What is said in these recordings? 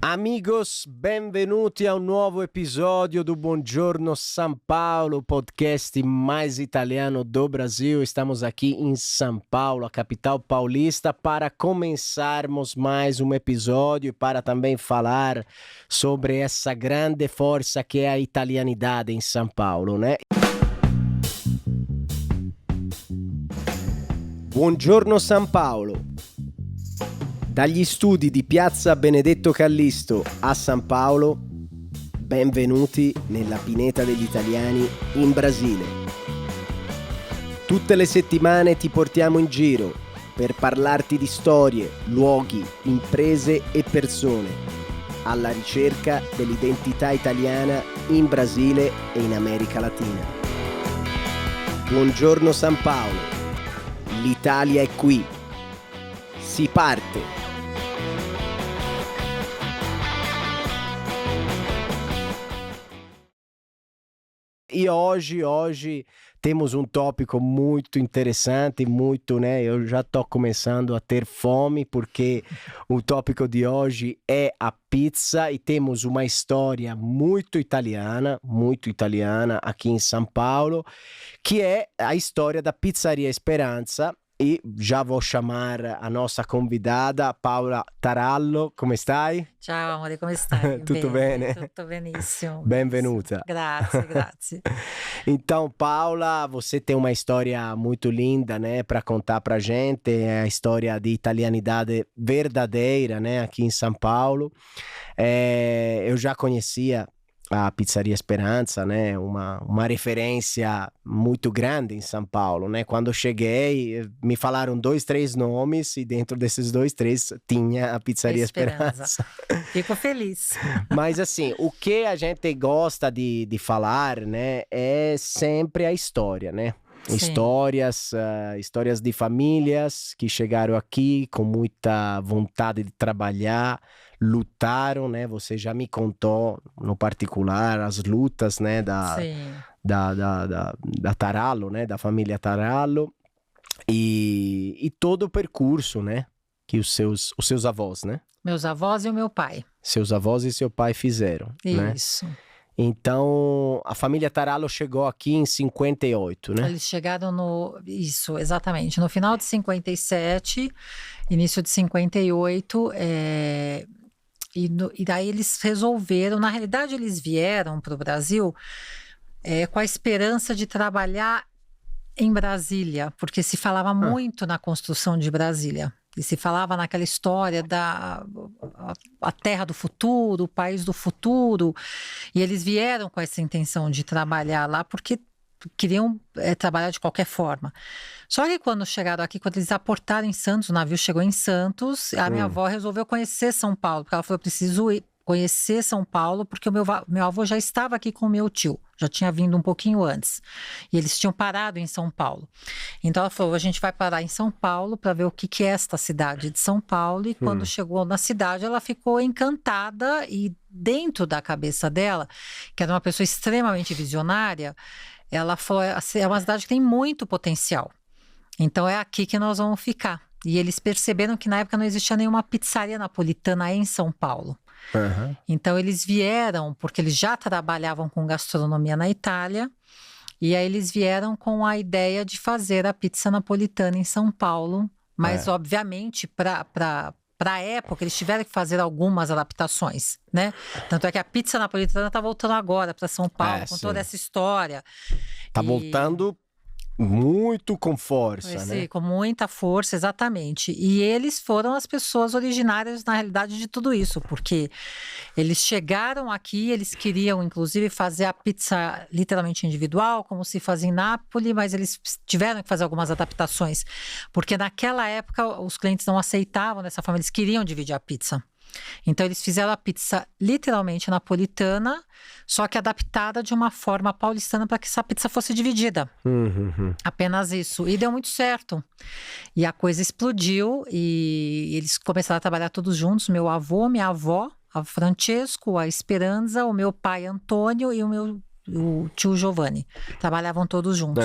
Amigos, benvenuti a un nuovo episódio do Buongiorno São Paulo, podcast mais italiano do Brasil. Estamos aqui em São Paulo, a capital paulista, para começarmos mais um episódio e para também falar sobre essa grande força que é a italianidade em São Paulo, né? Buongiorno São Paulo. Dagli studi di Piazza Benedetto Callisto a San Paolo, benvenuti nella pineta degli italiani in Brasile. Tutte le settimane ti portiamo in giro per parlarti di storie, luoghi, imprese e persone, alla ricerca dell'identità italiana in Brasile e in America Latina. Buongiorno San Paolo, l'Italia è qui. Si parte! E hoje temos um tópico muito interessante, né? Eu já estou começando a ter fome porque o tópico de hoje é a pizza e temos uma história muito italiana aqui em São Paulo, que é a história da Pizzaria Esperanza. E já vou chamar a nossa convidada, Paola Tarallo. Come stai? Ciao amore, come stai? Tutto bene? Tutto benissimo. Benvenuta. Grazie. Então, Paola, você tem uma história muito linda, né, para contar pra gente. É a história de italianidade verdadeira, né, aqui em São Paulo. Eu já conhecia a Pizzaria Esperanza, né, uma referência muito grande em São Paulo, né? Quando eu cheguei, me falaram 2, 3 nomes e dentro desses 2, 3 tinha a Pizzaria Esperanza. Fico feliz. Mas assim, o que a gente gosta de falar, né, é sempre a história, né? Sim. Histórias de famílias que chegaram aqui com muita vontade de trabalhar, lutaram, né? Você já me contou, no particular, as lutas, né, da Tarallo, né, da família Tarallo, e todo o percurso, né, que os seus avós, né? Meus avós e o meu pai. Seus avós e seu pai fizeram, né? Isso. Então, a família Tarallo chegou aqui em 58, né? Eles chegaram Isso, exatamente. No final de 57, início de 58, e daí eles resolveram... Na realidade, eles vieram para o Brasil com a esperança de trabalhar em Brasília, porque se falava muito na construção de Brasília. E se falava naquela história a terra do futuro, o país do futuro. E eles vieram com essa intenção de trabalhar lá porque queriam trabalhar de qualquer forma. Só que quando chegaram aqui, quando eles aportaram em Santos, o navio chegou em Santos, a minha avó resolveu conhecer São Paulo, porque ela falou, eu preciso conhecer São Paulo, porque o meu avô já estava aqui com o meu tio, já tinha vindo um pouquinho antes, e eles tinham parado em São Paulo. Então ela falou, a gente vai parar em São Paulo para ver o que é esta cidade de São Paulo, e quando chegou na cidade, ela ficou encantada, e dentro da cabeça dela, que era uma pessoa extremamente visionária, ela falou, é uma cidade que tem muito potencial, então é aqui que nós vamos ficar. E eles perceberam que na época não existia nenhuma pizzaria napolitana em São Paulo. Uhum. Então eles vieram, porque eles já trabalhavam com gastronomia na Itália, e aí eles vieram com a ideia de fazer a pizza napolitana em São Paulo, mas obviamente para a época eles tiveram que fazer algumas adaptações, né? Tanto é que a pizza napolitana está voltando agora para São Paulo, com toda essa história. Está voltando muito com força, né? Sim, com muita força, exatamente. E eles foram as pessoas originárias, na realidade, de tudo isso, porque eles chegaram aqui, eles queriam, inclusive, fazer a pizza literalmente individual, como se fazia em Nápoles, mas eles tiveram que fazer algumas adaptações, porque naquela época os clientes não aceitavam dessa forma, eles queriam dividir a pizza. Então eles fizeram a pizza literalmente napolitana, só que adaptada de uma forma paulistana para que essa pizza fosse dividida. Apenas isso. E deu muito certo. E a coisa explodiu e eles começaram a trabalhar todos juntos, meu avô, minha avó, a Francesco, a Esperanza, o meu pai Antônio e o tio Giovanni. Trabalhavam todos juntos.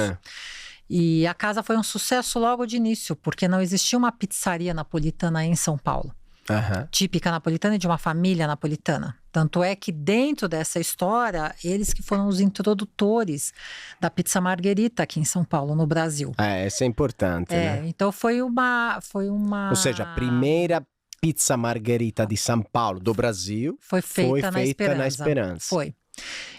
E a casa foi um sucesso logo de início, porque não existia uma pizzaria napolitana em São Paulo. típica napolitana e de uma família napolitana. Tanto é que dentro dessa história, eles que foram os introdutores da pizza margherita aqui em São Paulo, no Brasil. Essa é importante, né? Então foi uma... Ou seja, a primeira pizza margherita de São Paulo, do Brasil, foi feita na Esperança. Foi.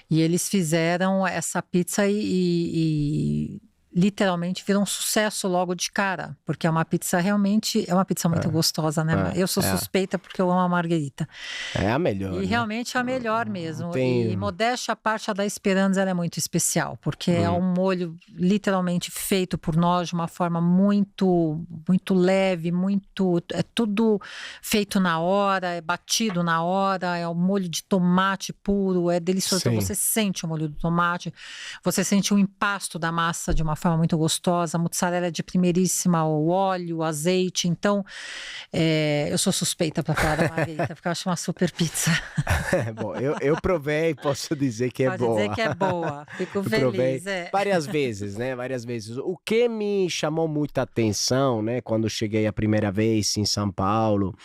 E eles fizeram essa pizza e literalmente virou um sucesso logo de cara, porque é uma pizza realmente, é uma pizza muito gostosa, né? Eu sou suspeita porque eu amo a margherita. É a melhor, E né? realmente é a melhor mesmo. E modéstia à parte, a da Esperança ela é muito especial, porque é um molho literalmente feito por nós de uma forma muito, muito leve, é tudo feito na hora, é batido na hora, é um molho de tomate puro, é delicioso. Então você sente o molho do tomate, você sente o impasto da massa de uma forma muito gostosa, a mussarela de primeiríssima, o óleo, o azeite. Então, eu sou suspeita para falar da margherita, porque eu acho uma super pizza. Bom, eu provei, posso dizer que é boa. Pode dizer que é boa, fico feliz. Provei várias vezes, né? Várias vezes. O que me chamou muita atenção, né? Quando cheguei a primeira vez em São Paulo,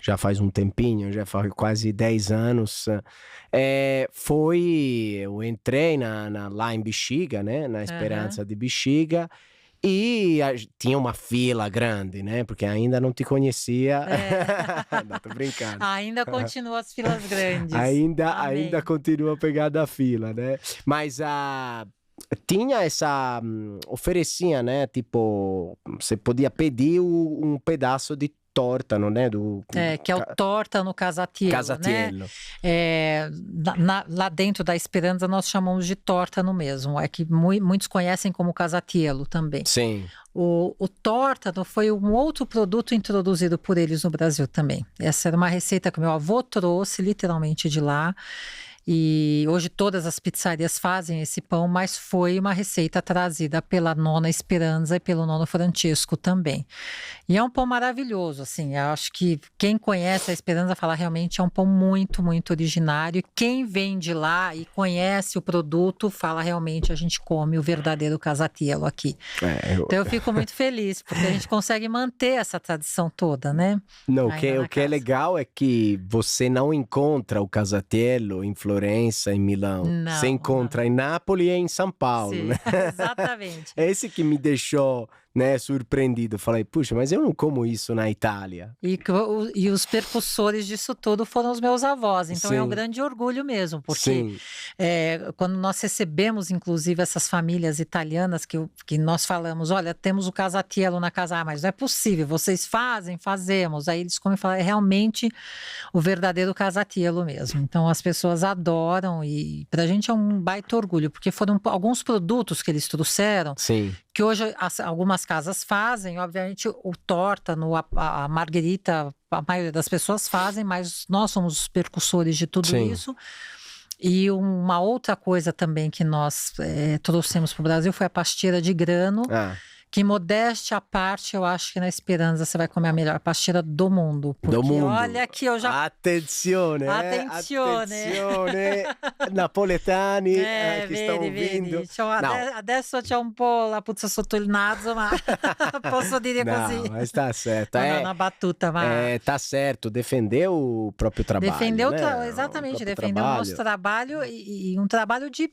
já faz um tempinho, já faz quase 10 anos, eu entrei lá em Bexiga, né, na Esperança de Bexiga, e tinha uma fila grande, né, porque ainda não te conhecia. Não, tô brincando. Ainda continua as filas grandes. Ainda continua pegada a fila, né, mas tinha oferecia, né, tipo, você podia pedir um pedaço de torta, não é? Que é o torta no casatiello, né? Lá dentro da Esperança nós chamamos de torta no mesmo. É que muitos conhecem como casatiello também. Sim. O tórtano foi um outro produto introduzido por eles no Brasil também. Essa era uma receita que meu avô trouxe literalmente de lá. E hoje todas as pizzarias fazem esse pão, mas foi uma receita trazida pela nona Esperança e pelo nono Francesco também. E é um pão maravilhoso, assim, eu acho que quem conhece a Esperança fala realmente é um pão muito, muito originário. Quem vem de lá e conhece o produto fala realmente a gente come o verdadeiro casatiello aqui. Então eu fico muito feliz, porque a gente consegue manter essa tradição toda, né? Não, o que é legal é que você não encontra o casatiello em Florença, em Milão. Você encontra em Nápoles e em São Paulo, sim, né? Exatamente. É esse que me deixou, né, surpreendido. Falei, puxa, mas eu não como isso na Itália. E os percussores disso tudo foram os meus avós. Então é um grande orgulho mesmo, porque quando nós recebemos, inclusive, essas famílias italianas que nós falamos, olha, temos o casatiello na casa, mas não é possível, vocês fazemos. Aí eles comem e falam, é realmente o verdadeiro casatiello mesmo. Então as pessoas adoram e pra gente é um baita orgulho, porque foram alguns produtos que eles trouxeram, que hoje algumas casas fazem, obviamente o tórtano, a margherita, a maioria das pessoas fazem, mas nós somos os percussores de tudo isso. E uma outra coisa também que nós trouxemos para o Brasil foi a pasteira de grano, que modéstia à parte, eu acho que na Esperança você vai comer a melhor pasteira do mundo. Porque olha que eu já... Attenzione! Napoletani che stanno ouvindo. Adesso c'è un po' la puzza sotto il naso, ma posso dire così. Mas tá certo. Na batuta, mas... Tá certo, defender o próprio trabalho, exatamente, defender o nosso trabalho e um trabalho de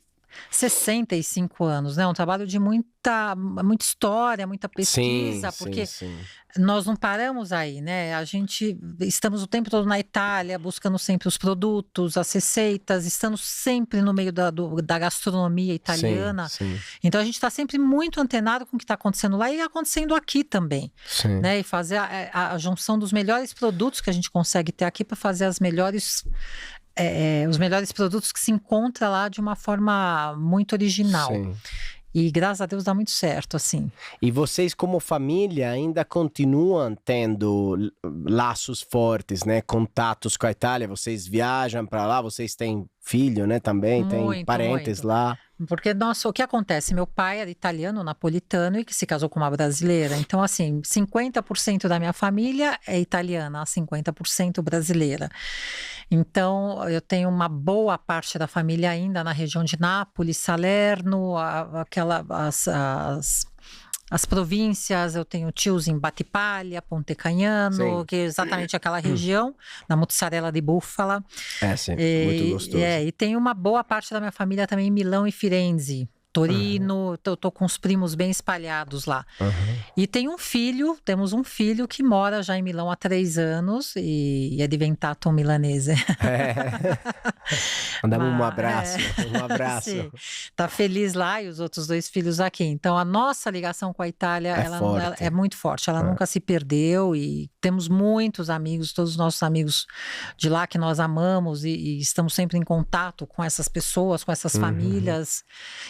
65 anos, né? Um trabalho de muita história, muita pesquisa, porque nós não paramos aí, né? Estamos o tempo todo na Itália, buscando sempre os produtos, as receitas, estamos sempre no meio da gastronomia italiana. Então a gente está sempre muito antenado com o que está acontecendo lá e acontecendo aqui também, né? E fazer a junção dos melhores produtos que a gente consegue ter aqui para fazer os melhores produtos que se encontram lá de uma forma muito original. E graças a Deus dá muito certo, assim. E vocês como família ainda continuam tendo laços fortes, né? Contatos com a Itália, vocês viajam para lá, vocês têm filho, né? Também tem parentes lá. Porque, o que acontece? Meu pai era italiano, napolitano, e que se casou com uma brasileira. Então, assim, 50% da minha família é italiana, 50% brasileira. Então, eu tenho uma boa parte da família ainda na região de Nápoles, Salerno, as províncias, eu tenho tios em Battipaglia, Ponte Cagnano, que é exatamente aquela região, na mussarela de búfala. Sim, muito gostoso. E tem uma boa parte da minha família também em Milão e Firenze. Torino, eu tô com os primos bem espalhados lá. E temos um filho que mora já em Milão há 3 anos e é diventato milanese. Mandamos um abraço. Sim, tá feliz lá e os outros 2 filhos aqui. Então a nossa ligação com a Itália ela é muito forte, ela nunca se perdeu e temos muitos amigos, todos os nossos amigos de lá que nós amamos e estamos sempre em contato com essas pessoas, com essas famílias.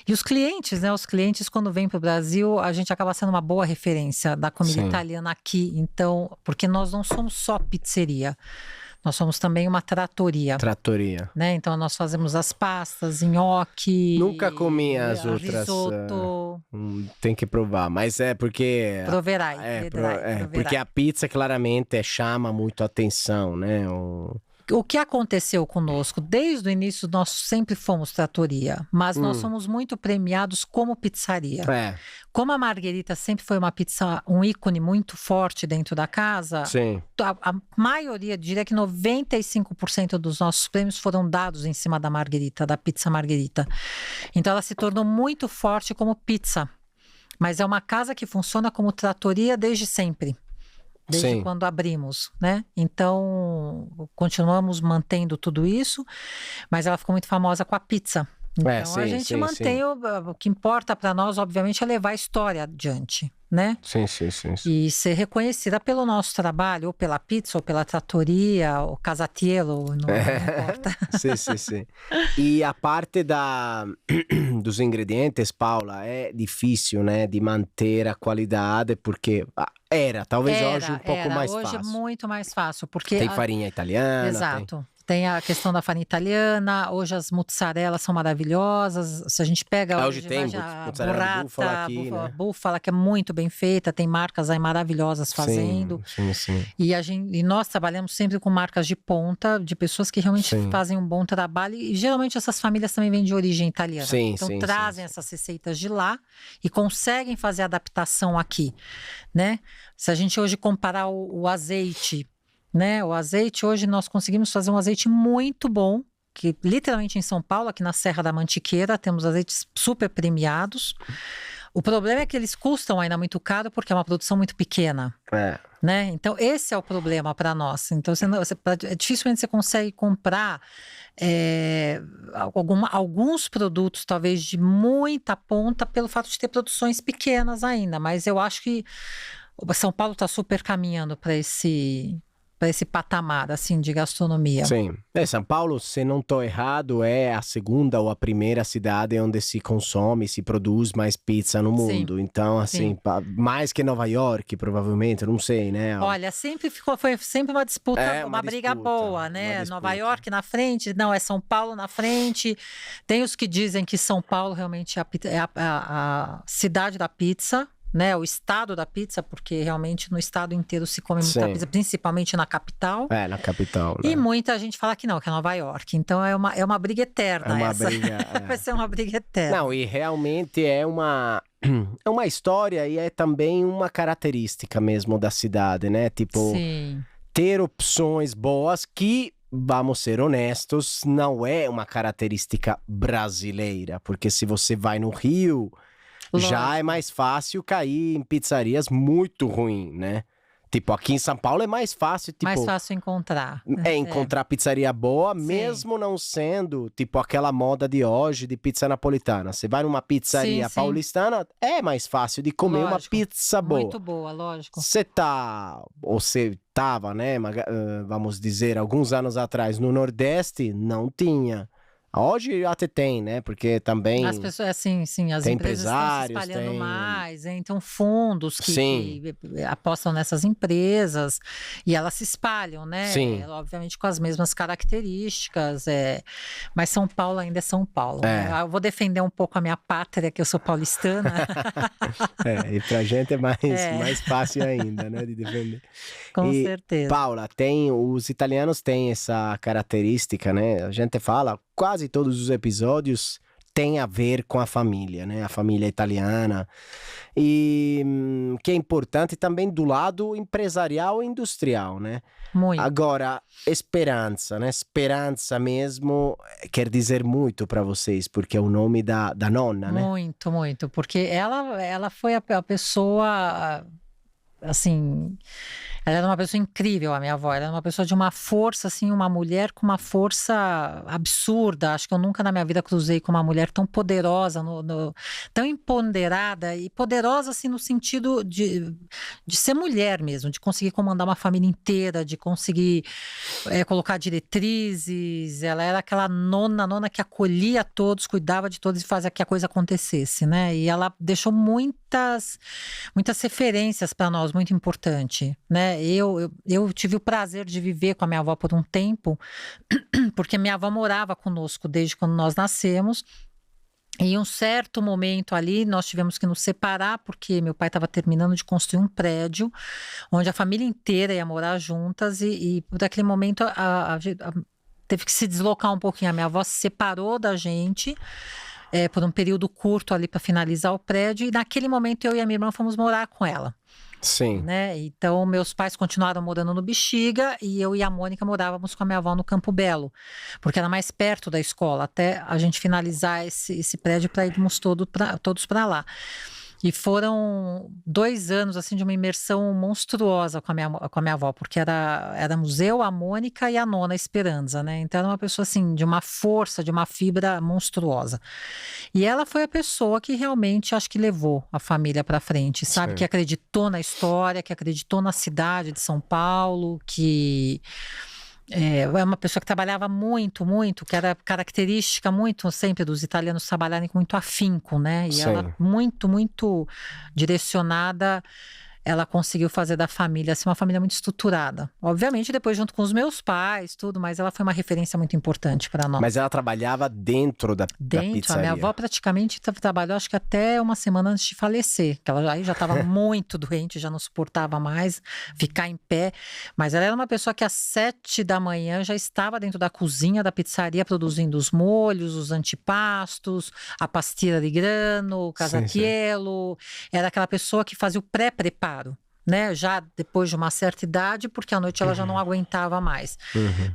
E os clientes, né? Os clientes, quando vêm para o Brasil, a gente acaba sendo uma boa referência da comida italiana aqui. Então, porque nós não somos só pizzeria. Nós somos também uma trattoria. Né? Então, nós fazemos as pastas, nhoque. Nunca comi as outras. Risoto. Tem que provar, mas é porque... Proverai. Porque a pizza claramente chama muito a atenção, né? O que aconteceu conosco? Desde o início, nós sempre fomos trattoria, mas nós somos muito premiados como pizzaria. Como a Margherita sempre foi uma pizza, um ícone muito forte dentro da casa, a maioria, diria que 95% dos nossos prêmios foram dados em cima da Margherita, da pizza Margherita. Então ela se tornou muito forte como pizza, mas é uma casa que funciona como trattoria desde sempre. Desde quando abrimos, né? Então, continuamos mantendo tudo isso, mas ela ficou muito famosa com a pizza. Então, a gente mantém o que importa para nós, obviamente, é levar a história adiante, né? Sim. E ser reconhecida pelo nosso trabalho, ou pela pizza, ou pela trattoria, ou casatiello, não importa. Sim. E a parte dos ingredientes, Paula, é difícil, né? De manter a qualidade, porque... talvez hoje um pouco mais fácil. Hoje é muito mais fácil, porque... Tem farinha italiana. Exato. Tem a questão da farinha italiana, hoje as mozzarelas são maravilhosas. Se a gente pega hoje tem mozzarella de búfala aqui, né? Búfala, que é muito bem feita, tem marcas aí maravilhosas fazendo. Sim. E nós trabalhamos sempre com marcas de ponta, de pessoas que realmente fazem um bom trabalho. E geralmente essas famílias também vêm de origem italiana. Então trazem essas receitas de lá e conseguem fazer adaptação aqui, né? Se a gente hoje comparar o azeite, né? O azeite, hoje nós conseguimos fazer um azeite muito bom, que literalmente em São Paulo, aqui na Serra da Mantiqueira, temos azeites super premiados. O problema é que eles custam ainda muito caro, porque é uma produção muito pequena. Né? Então, esse é o problema para nós. Então, dificilmente você consegue comprar alguns produtos, talvez de muita ponta, pelo fato de ter produções pequenas ainda. Mas eu acho que São Paulo está super caminhando para esse patamar, assim, de gastronomia. Sim. São Paulo, se não estou errado, é a segunda ou a primeira cidade onde se consome, se produz mais pizza no mundo. Então, assim, mais que Nova York, provavelmente, não sei, né? Olha, foi sempre uma disputa, uma briga boa, né? Nova York na frente, não, é São Paulo na frente. Tem os que dizem que São Paulo realmente é a cidade da pizza, né, o estado da pizza, porque realmente no estado inteiro se come muita pizza, principalmente na capital. Na capital, né? E muita gente fala que não, que é Nova York. Então é uma briga eterna vai ser uma briga eterna. Não, e realmente é uma história e é também uma característica mesmo da cidade, né? Tipo, ter opções boas que, vamos ser honestos, não é uma característica brasileira. Porque se você vai no Rio... já é mais fácil cair em pizzarias muito ruins, né? Tipo, aqui em São Paulo é mais fácil, tipo... mais fácil encontrar. Encontrar pizzaria boa, mesmo não sendo, tipo, aquela moda de hoje de pizza napolitana. Você vai numa pizzaria paulistana, é mais fácil de comer uma pizza boa. Muito boa, lógico. Você tava, né, vamos dizer, alguns anos atrás, no Nordeste, não tinha. Hoje até tem, né? Porque também... as pessoas, as empresas estão se espalhando mais, então fundos que apostam nessas empresas e elas se espalham, né? Obviamente com as mesmas características, mas São Paulo ainda é São Paulo. Eu vou defender um pouco a minha pátria, que eu sou paulistana. E pra gente é mais fácil ainda, né? De defender. Com certeza. Paula, os italianos têm essa característica, né? A gente fala... quase todos os episódios tem a ver com a família, né? A família italiana. E que é importante também do lado empresarial e industrial, né? Muito. Agora, esperança, né? Esperança mesmo quer dizer muito para vocês, porque é o nome da nona, né? Muito, muito. Porque ela foi a pessoa, assim, ela era uma pessoa incrível, a minha avó. Ela era uma pessoa de uma força, assim, uma mulher com uma força absurda. Acho que eu nunca na minha vida cruzei com uma mulher tão poderosa, tão empoderada e poderosa, assim, no sentido de ser mulher mesmo, de conseguir comandar uma família inteira, de conseguir colocar diretrizes. Ela era aquela nona que acolhia todos, cuidava de todos e fazia que a coisa acontecesse, né? E ela deixou muitas referências para nós, muito importante, né? Eu tive o prazer de viver com a minha avó por um tempo, porque minha avó morava conosco desde quando nós nascemos. E em um certo momento ali, nós tivemos que nos separar, porque meu pai estava terminando de construir um prédio, onde a família inteira ia morar juntas, e por aquele momento teve que se deslocar um pouquinho. A minha avó se separou da gente por um período curto ali para finalizar o prédio, e naquele momento eu e a minha irmã fomos morar com ela. Sim. Né? Então, meus pais continuaram morando no Bexiga e eu e a Mônica morávamos com a minha avó no Campo Belo, porque era mais perto da escola, até a gente finalizar esse prédio para irmos todos para lá. E foram 2 anos assim de uma imersão monstruosa com a minha avó, porque éramos eu, a Mônica e a nona Esperança, né? Então era uma pessoa assim de uma força, de uma fibra monstruosa. E ela foi a pessoa que realmente acho que levou a família para frente, sabe? Sim. Que acreditou na história, que acreditou na cidade de São Paulo, que é uma pessoa que trabalhava muito, muito, que era característica muito sempre dos italianos trabalharem com muito afinco, né? E Sim. ela muito, muito direcionada, ela conseguiu fazer da família assim, uma família muito estruturada. Obviamente, depois junto com os meus pais, tudo, mas ela foi uma referência muito importante para nós. Mas ela trabalhava dentro da pizzaria. A minha avó praticamente trabalhou, acho que até uma semana antes de falecer, que ela já estava muito doente, já não suportava mais ficar em pé, mas ela era uma pessoa que às 7 da manhã já estava dentro da cozinha da pizzaria produzindo os molhos, os antipastos, a pastilha de grano, o casatiello. Era aquela pessoa que fazia o pré-preparo, né? Já depois de uma certa idade, porque à noite ela já não aguentava mais.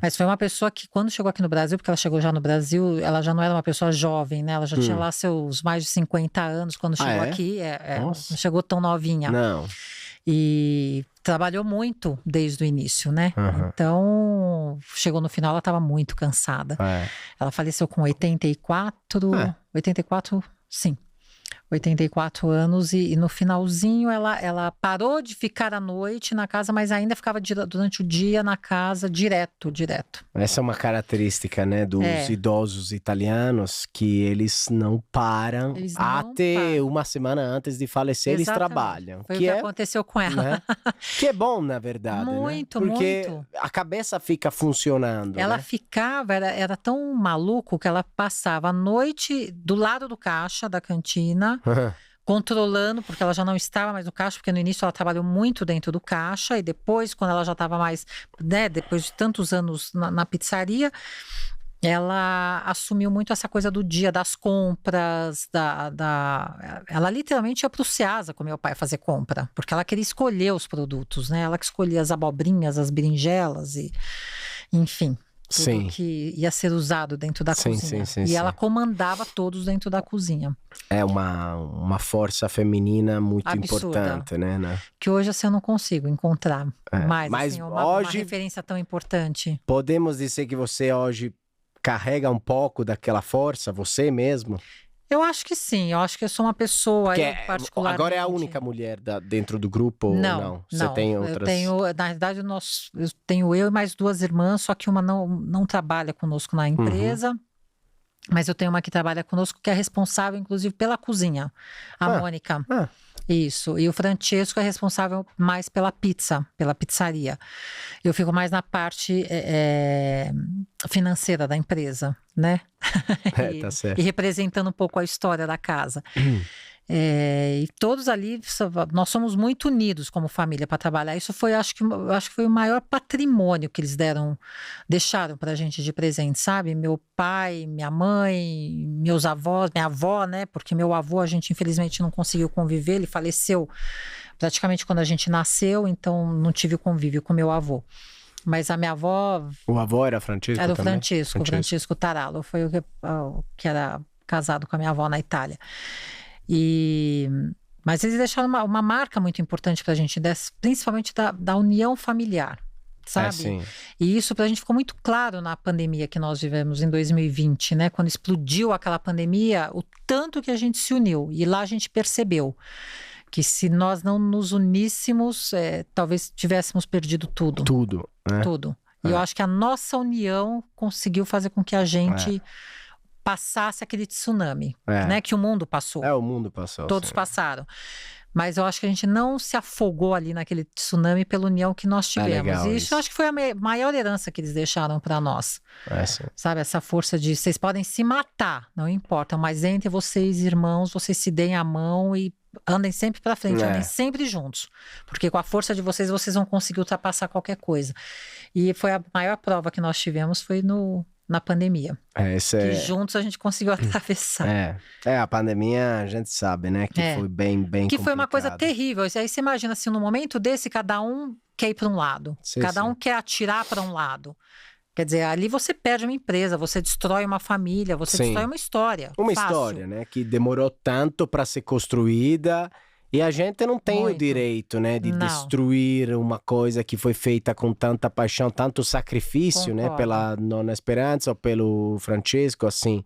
Mas foi uma pessoa que, quando chegou aqui no Brasil, porque ela chegou já no Brasil, ela já não era uma pessoa jovem, né? Ela já tinha lá seus mais de 50 anos quando chegou aqui. Não chegou tão novinha. Não. E trabalhou muito desde o início, né? Então, chegou no final, ela estava muito cansada. Ela faleceu com 84, sim. 84 anos e no finalzinho ela parou de ficar à noite na casa, mas ainda ficava durante o dia na casa direto. Essa é uma característica, né, dos idosos italianos, que eles não param até uma semana antes de falecer. Exatamente. Eles trabalham. Foi o que aconteceu com ela. Né? Que é bom, na verdade, muito, né? Porque muito. a cabeça fica funcionando. Ela né? ficava, era tão maluco que ela passava a noite do lado do caixa da cantina, controlando, porque ela já não estava mais no caixa, porque no início ela trabalhou muito dentro do caixa, e depois, quando ela já estava mais, né, depois de tantos anos na pizzaria, ela assumiu muito essa coisa do dia, das compras, ela literalmente ia para o Ceasa com meu pai fazer compra, porque ela queria escolher os produtos, né? Ela que escolhia as abobrinhas, as berinjelas, e enfim. Tudo que ia ser usado dentro da cozinha. E ela comandava todos dentro da cozinha. É uma força feminina muito importante, né? Que hoje assim eu não consigo encontrar mais mas assim, uma referência tão importante. Podemos dizer que você hoje carrega um pouco daquela força, você mesmo? Eu acho que sim, eu acho que eu sou uma pessoa particularmente... Agora é a única mulher dentro do grupo ou não? Você tem outras? Na verdade, eu tenho eu e mais 2 irmãs, só que uma não trabalha conosco na empresa, mas eu tenho uma que trabalha conosco, que é responsável, inclusive, pela cozinha, a Mônica. Isso, e o Francesco é responsável mais pela pizzaria. Eu fico mais na parte financeira da empresa, né? Tá certo. E representando um pouco a história da casa. E todos ali, nós somos muito unidos como família para trabalhar. Isso foi, acho que foi o maior patrimônio que eles deixaram para a gente de presente, sabe? Meu pai, minha mãe, meus avós, minha avó, né? Porque meu avô, a gente infelizmente não conseguiu conviver, ele faleceu praticamente quando a gente nasceu, então não tive convívio com meu avô. Mas a minha avó... O avô era Francisco Era o também? Francisco Tarallo, foi o que era casado com a minha avó na Itália. Mas eles deixaram uma marca muito importante para a gente, principalmente da união familiar, sabe? Sim. E isso para a gente ficou muito claro na pandemia que nós vivemos em 2020, né? Quando explodiu aquela pandemia, o tanto que a gente se uniu. E lá a gente percebeu que se nós não nos uníssemos, talvez tivéssemos perdido tudo. Tudo, né? Tudo. E eu acho que a nossa união conseguiu fazer com que a gente passasse aquele tsunami, né? Que o mundo passou. O mundo passou. Todos sim. passaram. Mas eu acho que a gente não se afogou ali naquele tsunami pela união que nós tivemos. Legal, e isso eu acho que foi a maior herança que eles deixaram para nós. Sim. Sabe, essa força de vocês podem se matar, não importa, mas entre vocês, irmãos, vocês se deem a mão e andem sempre para frente, andem sempre juntos. Porque com a força de vocês vão conseguir ultrapassar qualquer coisa. E foi a maior prova que nós tivemos, foi na pandemia. Que juntos a gente conseguiu atravessar. A pandemia a gente sabe, né? Que foi bem que complicado. foi uma coisa terrível. Aí você imagina assim, no momento desse, cada um quer ir para um lado. Cada um quer atirar para um lado. Quer dizer, ali você perde uma empresa, você destrói uma família, você destrói uma história. Uma história, né? Que demorou tanto para ser construída. E a gente não tem o direito, né, de destruir uma coisa que foi feita com tanta paixão, tanto sacrifício, né, pela Nona Esperança ou pelo Francesco, assim.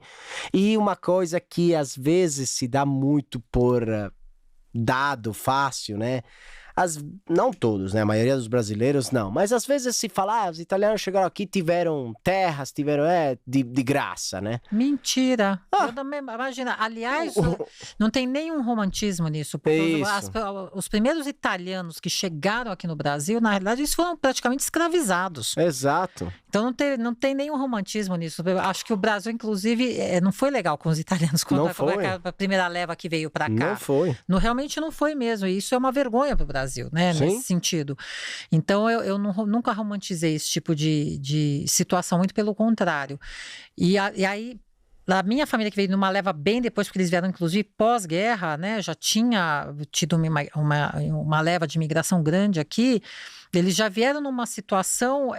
E uma coisa que às vezes se dá muito por dado fácil, né? Não todos, né? A maioria dos brasileiros não. Mas às vezes se fala, os italianos chegaram aqui, tiveram terras, de graça, né? Mentira. Imagina, aliás, não tem nenhum romantismo nisso. Porque os primeiros italianos que chegaram aqui no Brasil, na realidade, eles foram praticamente escravizados. Exato. Então não tem nenhum romantismo nisso. Eu acho que o Brasil, inclusive, não foi legal com os italianos quando a primeira leva que veio para cá. Não foi. Realmente não foi mesmo. E isso é uma vergonha para o Brasil, né? Nesse sentido. Então eu nunca romantizei esse tipo de situação, muito pelo contrário. E aí, a minha família que veio numa leva bem depois, porque eles vieram inclusive pós-guerra, né? Já tinha tido uma leva de imigração grande aqui. Eles já vieram numa situação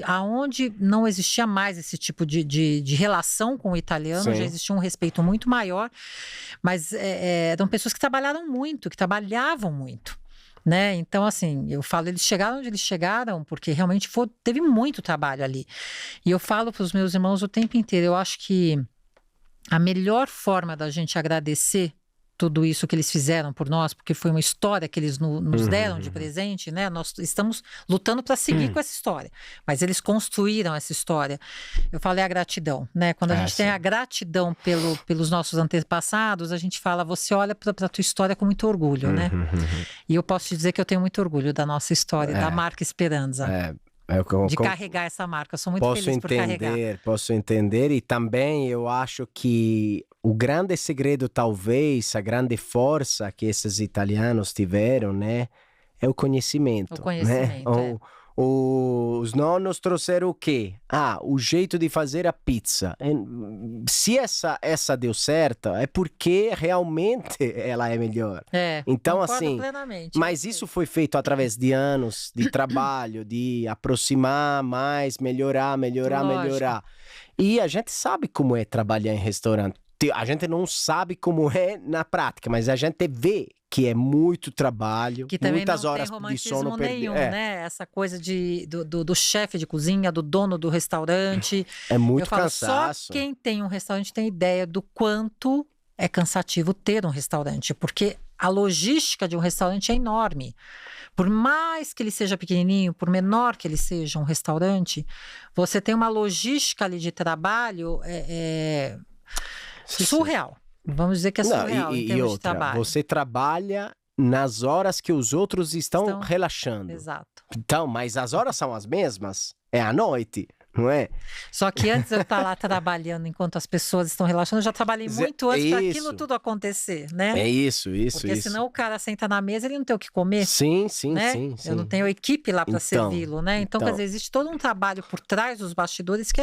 aonde não existia mais esse tipo de relação com o italiano, já existia um respeito muito maior, mas eram pessoas que trabalhavam muito. Né? Então, assim, eu falo, eles chegaram onde eles chegaram porque realmente teve muito trabalho ali. E eu falo para os meus irmãos o tempo inteiro, eu acho que a melhor forma da gente agradecer tudo isso que eles fizeram por nós, porque foi uma história que eles nos deram de presente, né? Nós estamos lutando para seguir com essa história, mas eles construíram essa história. Eu falo, a gratidão, né? Quando a gente tem a gratidão pelos nossos antepassados, a gente fala, você olha para a tua história com muito orgulho, né? E eu posso te dizer que eu tenho muito orgulho da nossa história, da marca Speranza. De carregar essa marca, eu sou muito feliz por carregar. Posso entender, e também eu acho que o grande segredo, talvez, a grande força que esses italianos tiveram, né, é o conhecimento. Né? Os nonos trouxeram o quê? O jeito de fazer a pizza. Se essa deu certo, é porque realmente ela é melhor. Então, assim, mas isso foi feito através de anos de trabalho, de aproximar mais, melhorar. E a gente sabe como é trabalhar em restaurante. A gente não sabe como é na prática, mas a gente vê que é muito trabalho, que também muitas não horas tem de sono nenhum, né? Essa coisa do chefe de cozinha, do dono do restaurante. É muito Eu falo, cansaço. Só quem tem um restaurante tem ideia do quanto é cansativo ter um restaurante, porque a logística de um restaurante é enorme. Por mais que ele seja pequenininho, por menor que ele seja um restaurante, você tem uma logística ali de trabalho surreal. Vamos dizer que é surreal em termos de trabalho. Você trabalha nas horas que os outros estão relaxando. Exato. Então, mas as horas são as mesmas. É à noite. não é? Só que antes de eu estar lá trabalhando enquanto as pessoas estão relaxando, eu já trabalhei muito antes para aquilo tudo acontecer, né? É isso. Porque senão o cara senta na mesa, ele não tem o que comer. Sim. Né? Eu não tenho equipe lá para servi-lo, né? Então, quer dizer, existe todo um trabalho por trás dos bastidores que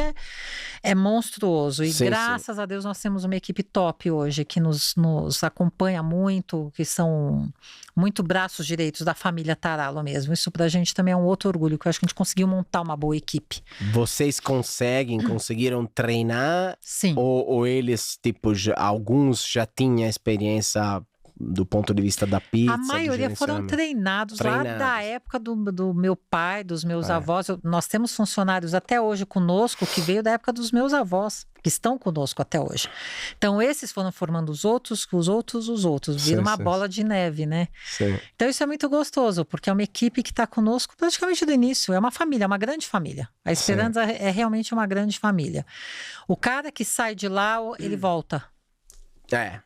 é monstruoso. E graças a Deus nós temos uma equipe top hoje, que nos acompanha muito, que são muito braços direitos da família Taralo mesmo. Isso pra gente também é um outro orgulho, que eu acho que a gente conseguiu montar uma boa equipe. Vocês conseguiram treinar? Sim. Ou eles, tipo, alguns já tinham experiência do ponto de vista da pizza? A maioria foram treinados lá da época do meu pai, dos meus avós. Nós temos funcionários até hoje conosco que veio da época dos meus avós, que estão conosco até hoje. Então, esses foram formando os outros. Vira uma bola de neve, né? Sim. Então, isso é muito gostoso, porque é uma equipe que está conosco praticamente do início. É uma família, é uma grande família. A Esperança é realmente uma grande família. O cara que sai de lá, ele volta.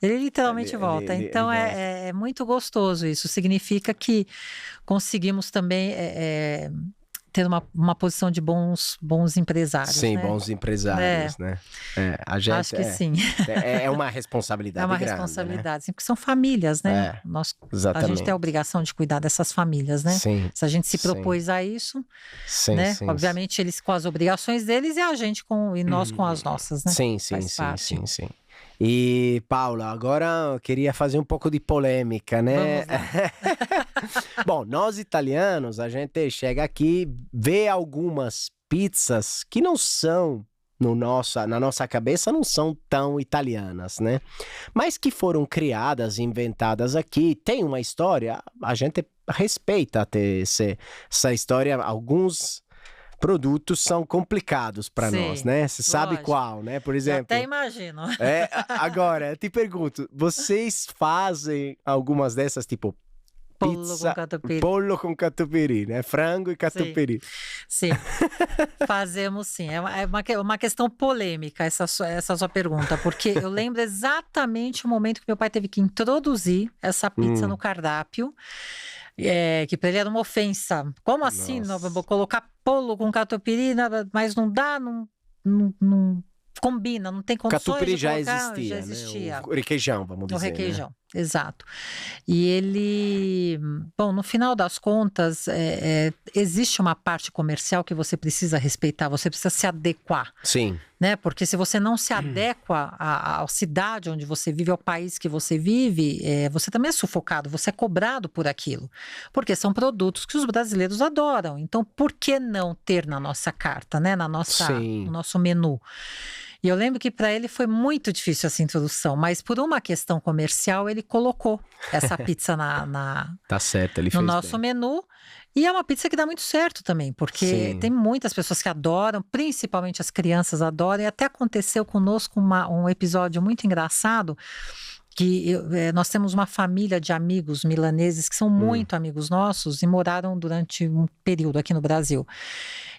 Ele literalmente volta. Então, é muito gostoso isso. Significa que conseguimos também ter uma posição de bons empresários. Sim, né? Bons empresários, né? A gente, acho que sim. É uma responsabilidade grande. É uma responsabilidade, né? Porque são famílias, né? A gente tem a obrigação de cuidar dessas famílias, né? Sim, se a gente se propôs a isso, né? Obviamente, eles com as obrigações deles e a gente e nós com as nossas, né? Sim. E, Paula, agora eu queria fazer um pouco de polêmica, né? Bom, nós italianos, a gente chega aqui, vê algumas pizzas que não são, na nossa cabeça, não são tão italianas, né? Mas que foram criadas, inventadas aqui, tem uma história, a gente respeita até essa história, alguns produtos são complicados para nós, né? Você sabe qual, né? Por exemplo. Eu até imagino. Agora, eu te pergunto, vocês fazem algumas dessas, tipo pizza, pollo com catupiry, né? Frango e catupiry. Sim. Fazemos sim. É uma questão polêmica essa sua pergunta, porque eu lembro exatamente o momento que meu pai teve que introduzir essa pizza no cardápio. Que para ele era uma ofensa. Como assim? Não, vou colocar pollo com catupiry, mas não dá, não combina, não tem condições catupiry de colocar. Já existia. Né? O requeijão, vamos dizer. O requeijão, né? Exato. E ele... Bom, no final das contas, existe uma parte comercial que você precisa respeitar, você precisa se adequar. Sim. Né? Porque se você não se adequa à cidade onde você vive, ao país que você vive, você também é sufocado, você é cobrado por aquilo. Porque são produtos que os brasileiros adoram. Então, por que não ter na nossa carta, né? no nosso menu? E eu lembro que para ele foi muito difícil essa introdução, mas por uma questão comercial ele colocou essa pizza Tá certo, ele no fez nosso bem. menu. E é uma pizza que dá muito certo também, porque tem muitas pessoas que adoram, principalmente as crianças adoram. E até aconteceu conosco um episódio muito engraçado, que nós temos uma família de amigos milaneses que são muito amigos nossos e moraram durante um período aqui no Brasil.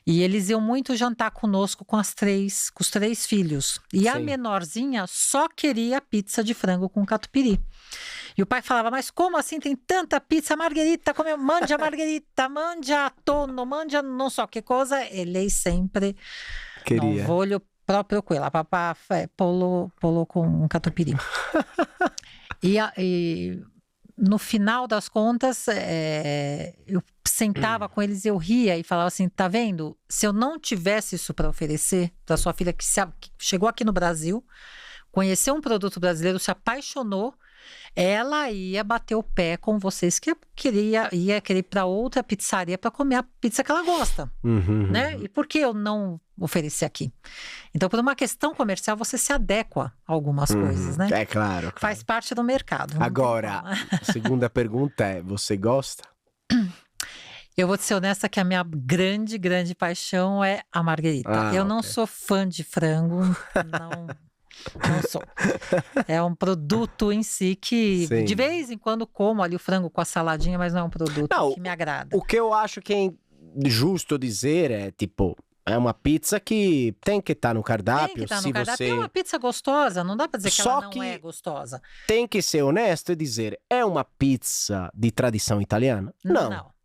E eles iam muito jantar conosco com os três filhos. E a menorzinha só queria pizza de frango com catupiry. E o pai falava, mas como assim tem tanta pizza margherita? Mangia margherita, mangia tonno, mangia não so che cosa. E lei sempre queria. Non voglio proprio quella, papà pollo com catupiry. E no final das contas, eu sentava com eles, eu ria e falava assim, tá vendo? Se eu não tivesse isso para oferecer para sua filha que chegou aqui no Brasil, conheceu um produto brasileiro, se apaixonou, ela ia bater o pé com vocês que ia querer ir para outra pizzaria para comer a pizza que ela gosta, né? E por que eu não oferecer aqui? Então, por uma questão comercial, você se adequa a algumas coisas, né? É claro. Faz parte do mercado. Agora, a segunda pergunta é, você gosta? Eu vou te ser honesta que a minha grande, grande paixão é a marguerita. Eu não sou fã de frango, não sou. É um produto em si que, de vez em quando, como ali o frango com a saladinha, mas não é um produto que me agrada. O que eu acho que é justo dizer é, tipo, é uma pizza que tem que estar no cardápio. Tem que estar no cardápio. É uma pizza gostosa, não dá pra dizer que ela não é gostosa. Tem que ser honesto e dizer, é uma pizza de tradição italiana?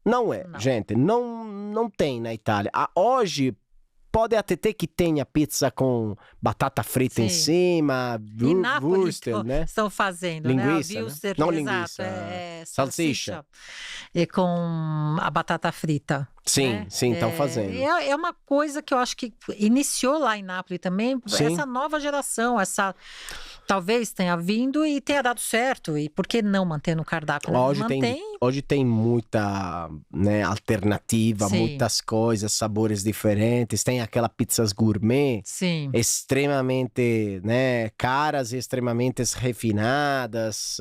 Não é. Gente, não tem na Itália. Hoje, pode até ter que tenha pizza com batata frita em cima, Em Nápoles Würstel, né? estão fazendo, Linguiça, né? A né? Würstel, Não exato, linguiça, salsicha. E com a batata frita. Sim, né? sim, estão fazendo. É uma coisa que eu acho que iniciou lá em Nápoles também, Sim. essa nova geração, talvez tenha vindo e tenha dado certo. E por que não manter no cardápio? Hoje tem muita, né, alternativa, Sim. muitas coisas, sabores diferentes. Tem aquelas pizzas gourmet, Sim. extremamente, né, caras e extremamente refinadas.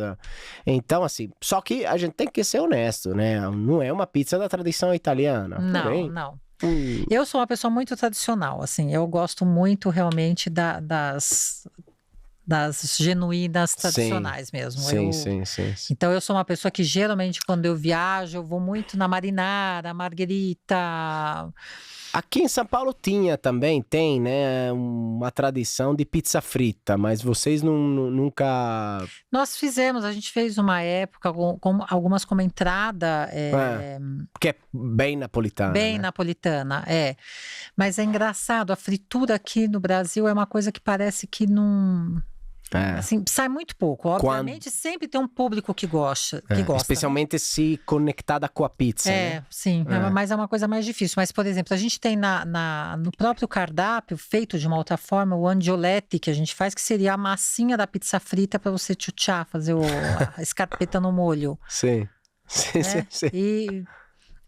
Então, assim, só que a gente tem que ser honesto, né? Não é uma pizza da tradição italiana. Porém, Não. Eu sou uma pessoa muito tradicional, assim, eu gosto muito realmente das genuínas tradicionais mesmo. Sim. Então eu sou uma pessoa que geralmente quando eu viajo, eu vou muito na marinara, margherita. Aqui em São Paulo tem, né, uma tradição de pizza frita, mas vocês nunca... A gente fez uma época com algumas como entrada. Porque é bem napolitana, Bem né? napolitana, Mas é engraçado, a fritura aqui no Brasil é uma coisa que parece que não... Assim, sai muito pouco. Obviamente, sempre tem um público que gosta. Especialmente se conectada com a pizza, né? Sim. Mas é uma coisa mais difícil. Mas, por exemplo, a gente tem no próprio cardápio, feito de uma outra forma, o andioletti que a gente faz, que seria a massinha da pizza frita para você tchutchar, fazer a escarpeta no molho. Sim. E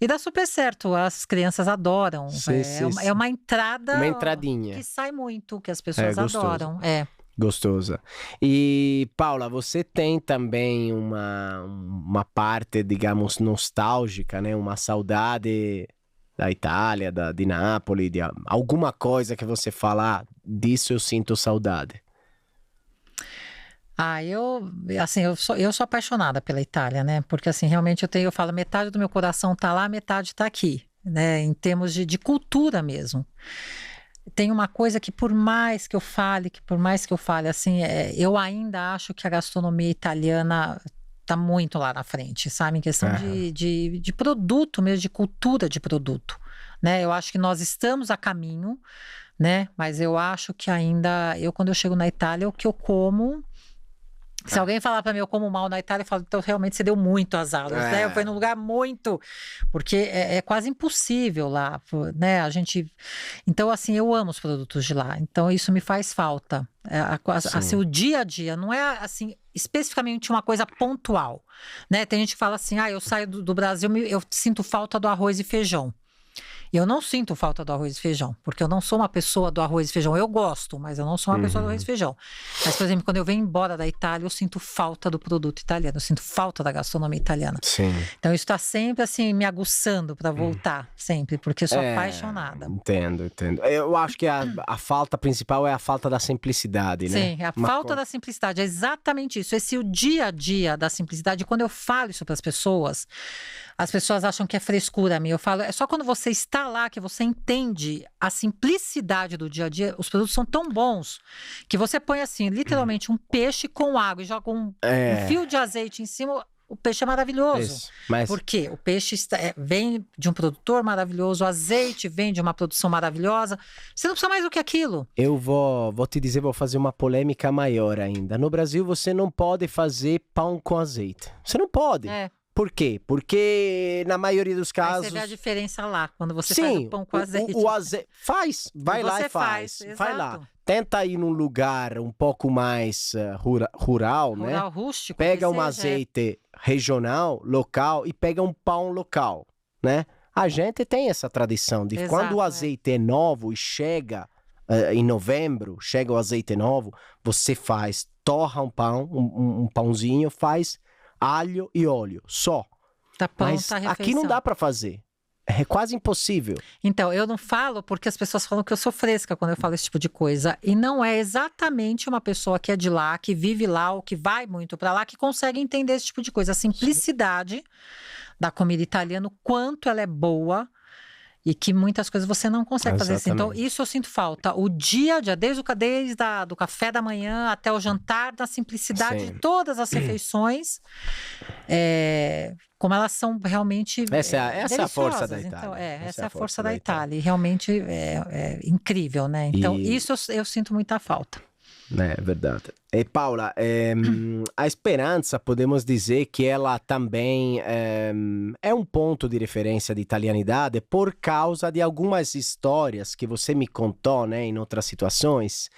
dá super certo, as crianças adoram. É uma entrada... Uma entradinha. Que sai muito, que as pessoas adoram. Gostosa. E, Paula, você tem também uma parte, digamos, nostálgica, né? Uma saudade da Itália, de Nápoles, de alguma coisa que você fala, disso eu sinto saudade. Eu sou apaixonada pela Itália, né? Porque, assim, realmente eu falo, metade do meu coração tá lá, metade tá aqui, né? Em termos de cultura mesmo. Tem uma coisa que por mais que eu fale, assim, eu ainda acho que a gastronomia italiana está muito lá na frente, sabe? Em questão de produto mesmo, de cultura de produto, né? Eu acho que nós estamos a caminho, né? Mas eu acho que ainda, quando eu chego na Itália, o que eu como... Se alguém falar para mim, eu como mal na Itália, eu falo, então realmente você deu muito azar, né? Eu fui num lugar muito... Porque é quase impossível lá, né? Então, assim, eu amo os produtos de lá. Então, isso me faz falta. Assim, o dia a dia, não é, assim, especificamente uma coisa pontual, né? Tem gente que fala assim, eu saio do Brasil, eu sinto falta do arroz e feijão. Eu não sinto falta do arroz e feijão, porque eu não sou uma pessoa do arroz e feijão. Eu gosto, mas eu não sou uma pessoa do arroz e feijão. Mas, por exemplo, quando eu venho embora da Itália, eu sinto falta do produto italiano, eu sinto falta da gastronomia italiana. Sim. Então, isso está sempre, assim, me aguçando para voltar, sempre, porque eu sou apaixonada. Entendo. Eu acho que a falta principal é a falta da simplicidade, né? Sim, a falta da simplicidade, é exatamente isso. O dia a dia da simplicidade, quando eu falo isso para as pessoas acham que é frescura minha. Eu falo, é só quando você está lá que você entende a simplicidade do dia a dia. Os produtos são tão bons que você põe assim, literalmente um peixe com água e joga um fio de azeite em cima. O peixe é maravilhoso. Por quê? O peixe vem de um produtor maravilhoso, o azeite vem de uma produção maravilhosa. Você não precisa mais do que aquilo. Eu vou te dizer, vou fazer uma polêmica maior ainda. No Brasil, você não pode fazer pão com azeite. Você não pode. Por quê? Porque na maioria dos casos... Aí você vê a diferença lá, quando você faz o pão com azeite. O azeite... Vai lá e faz. Vai lá. Tenta ir num lugar um pouco mais rural, né? Rural, rústico. Pega um azeite regional, local, e pega um pão local, né? A gente tem essa tradição de quando o azeite é novo e chega em novembro, chega o azeite novo, você torra um pão, um pãozinho, faz... alho e óleo, só. Tá pronta Mas a refeição. aqui não dá para fazer. É quase impossível. Então, eu não falo porque as pessoas falam que eu sou fresca quando eu falo esse tipo de coisa. E não é exatamente uma pessoa que é de lá, que vive lá ou que vai muito para lá, que consegue entender esse tipo de coisa. A simplicidade da comida italiana, o quanto ela é boa E que muitas coisas você não consegue fazer assim. Então, Exatamente. isso eu sinto falta. O dia a dia, desde do café da manhã até o jantar, da simplicidade de Sim. todas as refeições, como elas são realmente Essa é a força da deliciosas. Então, Itália. essa é a força da Itália. E realmente é incrível, né? Então, isso eu sinto muita falta. É verdade. E Paula, a esperança, podemos dizer que ela também é um ponto de referência de italianidade por causa de algumas histórias que você me contou, né, em outras situações,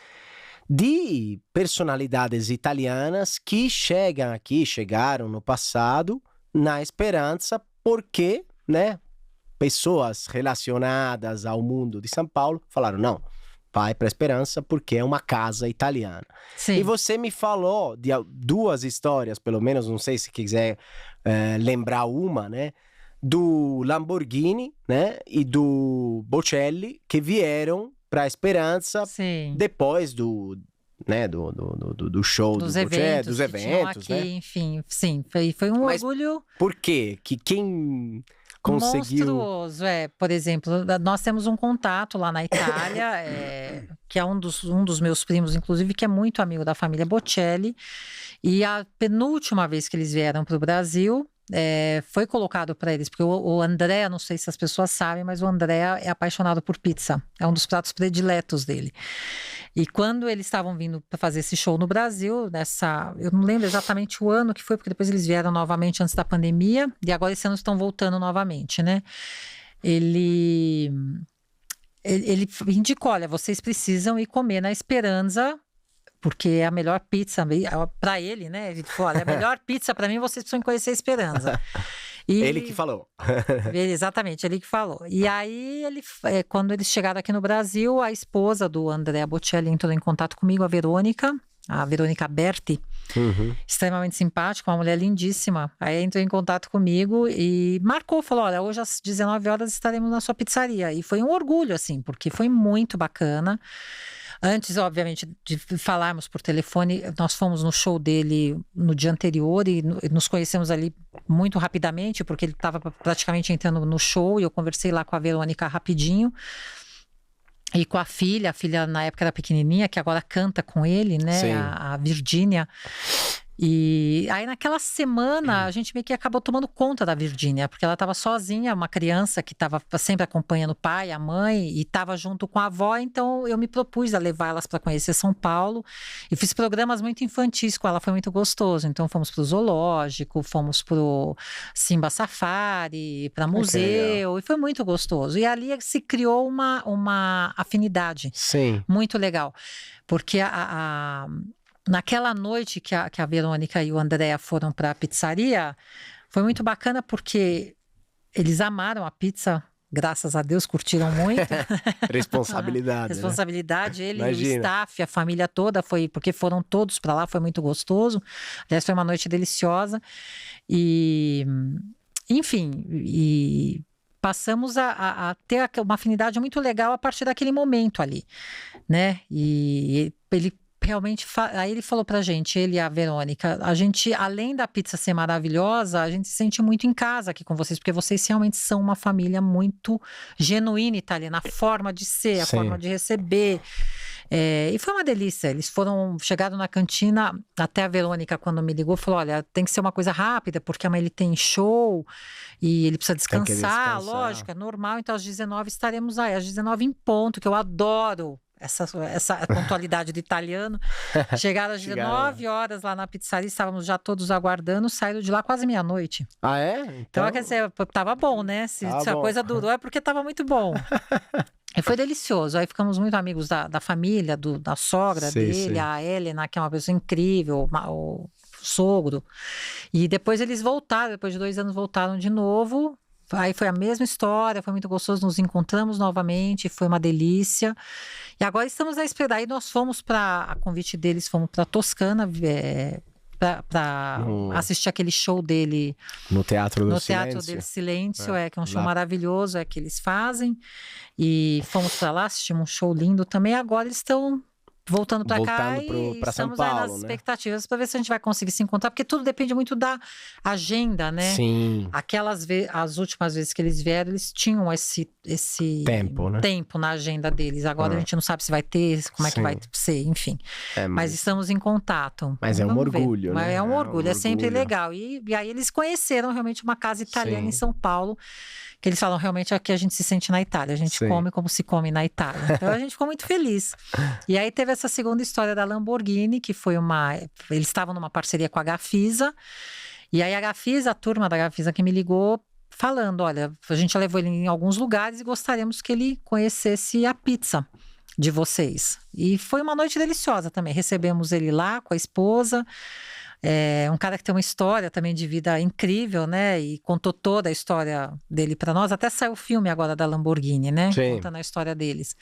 de personalidades italianas que chegaram no passado na esperança porque, né, pessoas relacionadas ao mundo de São Paulo falaram, não, vai para a Esperança porque é uma casa italiana. Sim. E você me falou de duas histórias, pelo menos, não sei se quiser lembrar uma, né? Do Lamborghini, né? E do Bocelli, que vieram para a Esperança Sim. depois do show dos do Bocelli, dos eventos, aqui, né? Enfim, sim, foi um orgulho. Por quê? Que quem conseguiu... Monstruoso, por exemplo, nós temos um contato lá na Itália, que é um dos meus primos, inclusive, que é muito amigo da família Bocelli, e a penúltima vez que eles vieram para o Brasil, foi colocado para eles, porque o André, não sei se as pessoas sabem, mas o André é apaixonado por pizza, é um dos pratos prediletos dele. E quando eles estavam vindo para fazer esse show no Brasil, eu não lembro exatamente o ano que foi, porque depois eles vieram novamente antes da pandemia, e agora esse ano estão voltando novamente, né? Ele indicou, olha, vocês precisam ir comer na Esperança, porque é a melhor pizza para ele, né? Ele falou, olha, a melhor pizza para mim, vocês precisam conhecer a Esperança. Ele que falou. Exatamente, ele que falou. E aí, quando eles chegaram aqui no Brasil, a esposa do Andrea Bocelli entrou em contato comigo, a Verônica Berti, extremamente simpática, uma mulher lindíssima. Aí entrou em contato comigo e marcou, falou, olha, hoje às 19 horas estaremos na sua pizzaria. E foi um orgulho, assim, porque foi muito bacana. Antes, obviamente, de falarmos por telefone, nós fomos no show dele no dia anterior e nos conhecemos ali muito rapidamente, porque ele estava praticamente entrando no show e eu conversei lá com a Verônica rapidinho. E com a filha na época era pequenininha, que agora canta com ele, né? A Virgínia. E aí naquela semana a gente meio que acabou tomando conta da Virgínia, porque ela estava sozinha, uma criança que estava sempre acompanhando o pai, a mãe, e estava junto com a avó, então eu me propus a levar elas para conhecer São Paulo e fiz programas muito infantis com ela, foi muito gostoso. Então fomos para o zoológico, fomos para o Simba Safari, para museu, e foi muito gostoso. E ali se criou uma afinidade. Sim. Muito legal, porque naquela noite que a Verônica e o Andrea foram para a pizzaria, foi muito bacana porque eles amaram a pizza, graças a Deus, curtiram muito. Responsabilidade. Responsabilidade, né? Ele Imagina. E o staff, a família toda, porque foram todos para lá, foi muito gostoso. Aliás, foi uma noite deliciosa. E, enfim, passamos a ter uma afinidade muito legal a partir daquele momento ali, né? E ele realmente, aí ele falou pra gente, ele e a Verônica, a gente, além da pizza ser maravilhosa, a gente se sente muito em casa aqui com vocês, porque vocês realmente são uma família muito genuína italiana, a forma de ser, a forma de receber. E foi uma delícia. Eles chegaram na cantina, até a Verônica, quando me ligou, falou: olha, tem que ser uma coisa rápida, porque amanhã ele tem show e ele precisa descansar, lógico, é normal. Então, às 19 estaremos aí, às 19 em ponto, que eu adoro essa pontualidade do italiano. Chegaram às 19 horas lá na pizzaria, estávamos já todos aguardando, saíram de lá quase meia-noite. Ah, é? Então, quer dizer, tava bom, né? Se a coisa durou é porque tava muito bom. E foi delicioso. Aí ficamos muito amigos da família, da sogra dele, a Helena, que é uma pessoa incrível, o sogro. E depois eles voltaram, depois de 2 anos voltaram de novo. Aí foi a mesma história, foi muito gostoso, nos encontramos novamente, foi uma delícia. E agora estamos à espera. Aí nós fomos a convite deles, fomos para Toscana, para assistir aquele show dele no Teatro do Teatro del Silêncio, que é um show maravilhoso, que eles fazem. E fomos para lá, assistimos um show lindo também. Agora eles estão voltando para cá pra São estamos aí nas Paulo, né? expectativas para ver se a gente vai conseguir se encontrar, porque tudo depende muito da agenda, né? Sim. As últimas vezes que eles vieram, eles tinham esse Tempo, né? tempo na agenda deles. Agora a gente não sabe se vai ter, como é que vai ser, enfim. Mas estamos em contato. Mas é um orgulho, né? Mas é um orgulho, é sempre orgulho. legal. E aí eles conheceram realmente uma casa italiana Sim. em São Paulo, que eles falam realmente aqui a gente se sente na Itália, a gente Sim. come como se come na Itália. Então a gente ficou muito feliz. E aí teve essa segunda história da Lamborghini, que foi eles estavam numa parceria com a Gafisa, e aí a turma da Gafisa que me ligou, falando, olha, a gente já levou ele em alguns lugares e gostaríamos que ele conhecesse a pizza de vocês. E foi uma noite deliciosa também, recebemos ele lá com a esposa, um cara que tem uma história também de vida incrível, né? E contou toda a história dele para nós. Até saiu o filme agora da Lamborghini, né? Sim. Contando a história deles.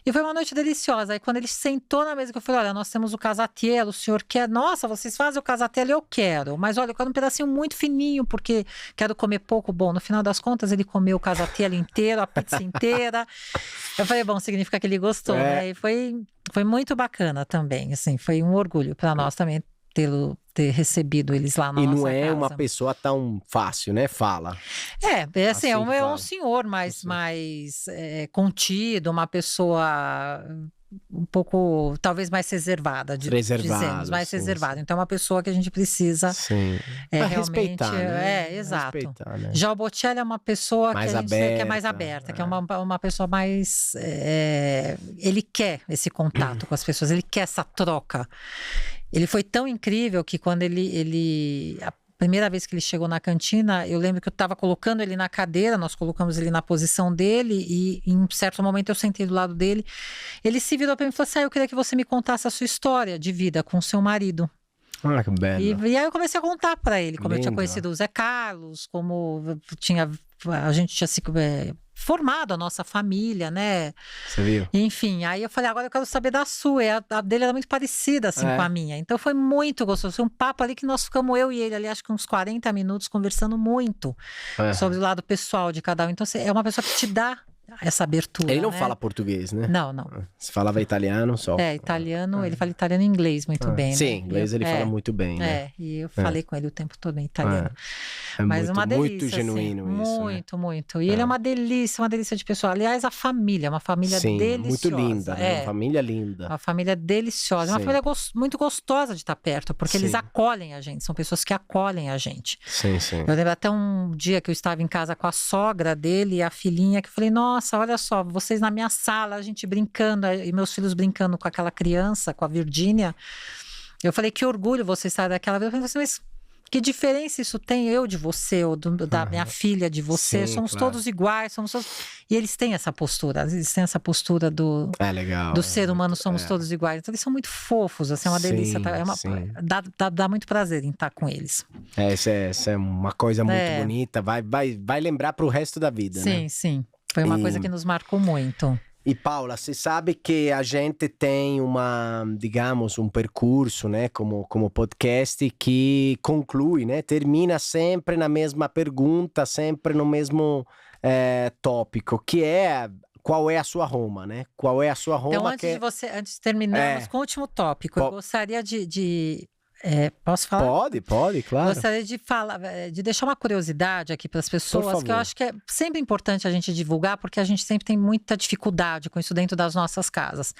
E foi uma noite deliciosa. Aí quando ele sentou na mesa, que eu falei, olha, nós temos o casatiello, o senhor quer? Nossa, vocês fazem o casatiello, eu quero. Mas olha, eu quero um pedacinho muito fininho, porque quero comer pouco. Bom, no final das contas, ele comeu o casatiello inteiro, a pizza inteira. Eu falei, bom, significa que ele gostou, né? E foi muito bacana também, assim. Foi um orgulho para nós também ter recebido eles lá na nossa casa. E não é uma pessoa tão fácil, né? Fala. Assim, é um senhor mais contido, uma pessoa um pouco, talvez mais reservada, dizemos, mais reservada. Então é uma pessoa que a gente precisa realmente... respeitar, né? Exato. Respeitar, né? Já o Bocelli é uma pessoa mais que aberta, é mais aberta, que é uma pessoa mais... ele quer esse contato com as pessoas, ele quer essa troca. Ele foi tão incrível que quando a primeira vez que ele chegou na cantina, eu lembro que eu estava colocando ele na cadeira, nós colocamos ele na posição dele e em um certo momento eu sentei do lado dele. Ele se virou para mim e falou assim, eu queria que você me contasse a sua história de vida com o seu marido. Ah, que belo. E aí eu comecei a contar para ele como eu tinha Lindo. conhecido o Zé Carlos, como a gente tinha se formado a nossa família, né? Você viu? Enfim, aí eu falei, agora eu quero saber da sua. E a dele era muito parecida, assim, com a minha. Então foi muito gostoso. Foi um papo ali que nós ficamos, eu e ele, ali, acho que uns 40 minutos, conversando muito sobre o lado pessoal de cada um. Então, é uma pessoa que te dá essa abertura. Ele não né? fala português, né? Não. Você falava italiano só. Italiano, ele fala italiano e inglês muito bem. Sim, né? inglês ele fala muito bem, né? E eu falei com ele o tempo todo em italiano. Mas uma delícia. Muito genuíno assim, isso. Muito. E ele é uma delícia de pessoa. Aliás, a família, uma família deliciosa. Muito linda, né? Uma família linda. Uma família deliciosa. Uma família muito gostosa de estar perto, porque eles acolhem a gente, são pessoas que acolhem a gente. Sim. Eu lembro até um dia que eu estava em casa com a sogra dele e a filhinha, que eu falei, nossa, olha só, vocês na minha sala, a gente brincando, e meus filhos brincando com aquela criança, com a Virgínia. Eu falei, que orgulho você estar daquela vez. Eu falei assim, mas que diferença isso tem, eu de você, ou da minha filha de você? Somos todos iguais, E eles têm essa postura, do legal, do ser humano, somos todos iguais. Então eles são muito fofos, assim, é uma delícia. Dá muito prazer em estar com eles. Essa é uma coisa muito bonita, vai lembrar pro resto da vida, né? Sim. Foi uma coisa que nos marcou muito. E Paula, você sabe que a gente tem digamos, um percurso, né, como podcast que conclui, né, termina sempre na mesma pergunta, sempre no mesmo tópico, que é qual é a sua Roma, né? Qual é a sua Roma? Então, antes de terminarmos com o último tópico, eu gostaria de posso falar? Pode, claro. Gostaria de deixar uma curiosidade aqui para as pessoas, que eu acho que é sempre importante a gente divulgar, porque a gente sempre tem muita dificuldade com isso dentro das nossas casas.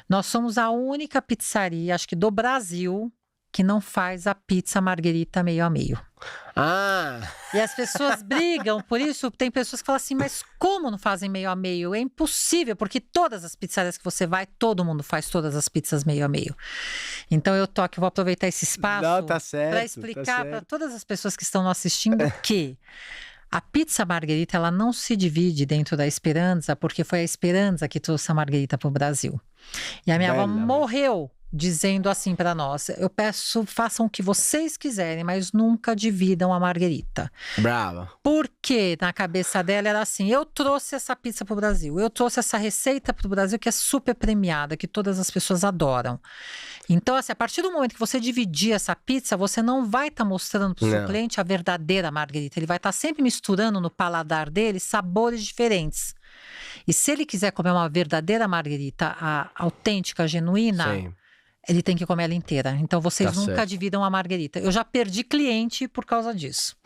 Nós somos a única pizzaria, acho que do Brasil, que não faz a pizza margherita meio a meio. E as pessoas brigam por isso. Tem pessoas que falam assim, mas como não fazem meio a meio? É impossível, porque todas as pizzarias que você vai, todo mundo faz todas as pizzas meio a meio. Então eu vou aproveitar esse espaço para explicar para todas as pessoas que estão nos assistindo que a pizza margherita, ela não se divide dentro da Speranza, porque foi a Speranza que trouxe a margherita para o Brasil. E a minha avó morreu dizendo assim para nós, eu peço, façam o que vocês quiserem, mas nunca dividam a margherita. Brava. Porque na cabeça dela era assim, eu trouxe essa pizza pro Brasil, eu trouxe essa receita pro Brasil que é super premiada, que todas as pessoas adoram. Então, assim, a partir do momento que você dividir essa pizza, você não vai estar mostrando pro seu cliente a verdadeira margherita, ele vai estar sempre misturando no paladar dele sabores diferentes. E se ele quiser comer uma verdadeira marguerita, a autêntica, genuína, Sim. ele tem que comer ela inteira. Então, vocês Tá nunca certo. dividam a marguerita. Eu já perdi cliente por causa disso.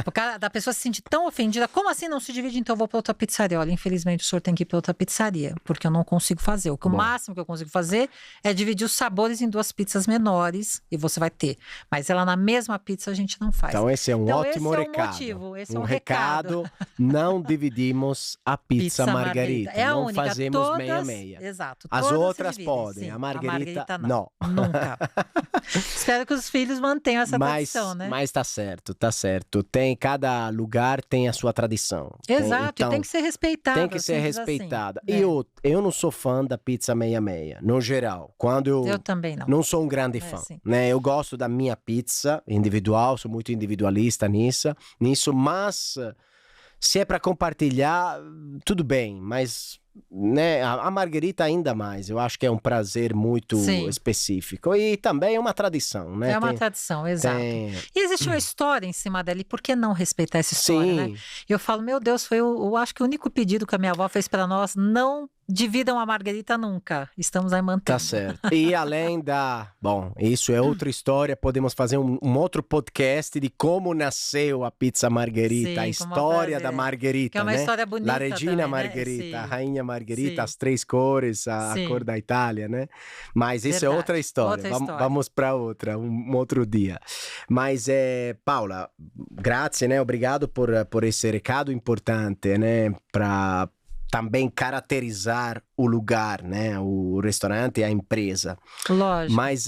Por causa da pessoa se sentir tão ofendida. Como assim não se divide? Então eu vou para outra pizzaria. Olha, infelizmente o senhor tem que ir para outra pizzaria. Porque eu não consigo fazer. O Bom. máximo que eu consigo fazer é dividir os sabores em 2 pizzas menores. E você vai ter. Mas ela na mesma pizza a gente não faz. Então esse é um Então, ótimo esse é o recado. motivo, esse é um o recado. Não dividimos a pizza margarita. É a não única. fazemos Todas, meia-meia. Exato. As todas se outras dividem, podem, sim. a margarita não. Nunca. Espero que os filhos mantenham essa tradição, né? Mas tá certo, tá certo. Cada lugar tem a sua tradição. Exato, Então, e tem que ser respeitada. tem que ser simples respeitada. assim. E eu não sou fã da pizza meia-meia, no geral. Quando Eu também não. não sou um grande fã, sim. né? Eu gosto da minha pizza individual, sou muito individualista nisso, mas se é para compartilhar, tudo bem, mas né, a marguerita ainda mais. Eu acho que é um prazer muito Sim. específico e também é uma tradição, né? É uma tradição, exato. E existe uma história em cima dela, e por que não respeitar essa história, Sim. né? Eu falo, meu Deus, foi eu acho que o único pedido que a minha avó fez para nós, não dividam a margarita nunca. Estamos aí mantendo. Tá certo. E além Bom, isso é outra história. Podemos fazer um outro podcast de como nasceu a pizza margherita, Sim, a história da margherita, que é uma né? história bonita La Regina também, Margherita, né? a rainha Margherita, Sim. as 3 cores, a cor da Itália, né? Mas isso Verdade. é outra história. Vamos para outra, um outro dia. Mas, Paula, grazie, né? Obrigado por esse recado importante, né? Para também caracterizar o lugar, né? O restaurante e a empresa. Lógico. Mas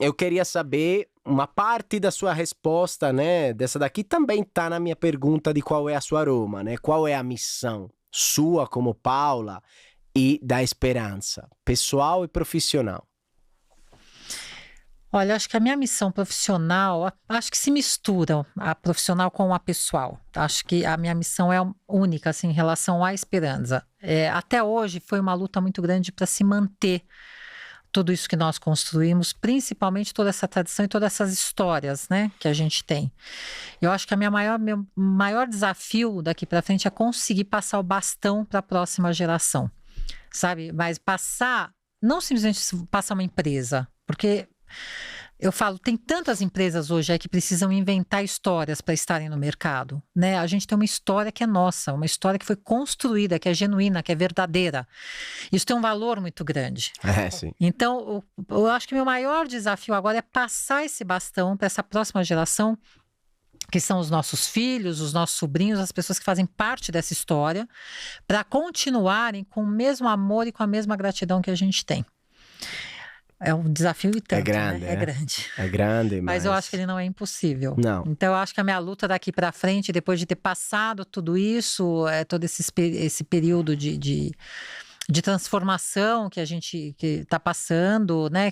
eu queria saber, uma parte da sua resposta, né? Dessa daqui também tá na minha pergunta de qual é a sua Roma, né? Qual é a missão sua como Paula e da Esperança, pessoal e profissional? Olha, acho que a minha missão profissional, acho que se misturam a profissional com a pessoal. Acho que a minha missão é única, assim, em relação à Esperança. Até hoje foi uma luta muito grande para se manter tudo isso que nós construímos, principalmente toda essa tradição e todas essas histórias, né, que a gente tem. Eu acho que meu maior desafio daqui para frente é conseguir passar o bastão para a próxima geração, sabe? Mas não simplesmente passar uma empresa, porque eu falo, tem tantas empresas hoje aí que precisam inventar histórias para estarem no mercado, né? A gente tem uma história que é nossa, uma história que foi construída, que é genuína, que é verdadeira. Isso tem um valor muito grande. Sim. Então, eu acho que meu maior desafio agora é passar esse bastão para essa próxima geração, que são os nossos filhos, os nossos sobrinhos, as pessoas que fazem parte dessa história, para continuarem com o mesmo amor e com a mesma gratidão que a gente tem. É um desafio e tanto, É grande, né? É grande. É grande, Mas eu acho que ele não é impossível. Não. Então, eu acho que a minha luta daqui para frente, depois de ter passado tudo isso, todo esse período de transformação que a gente está passando, né?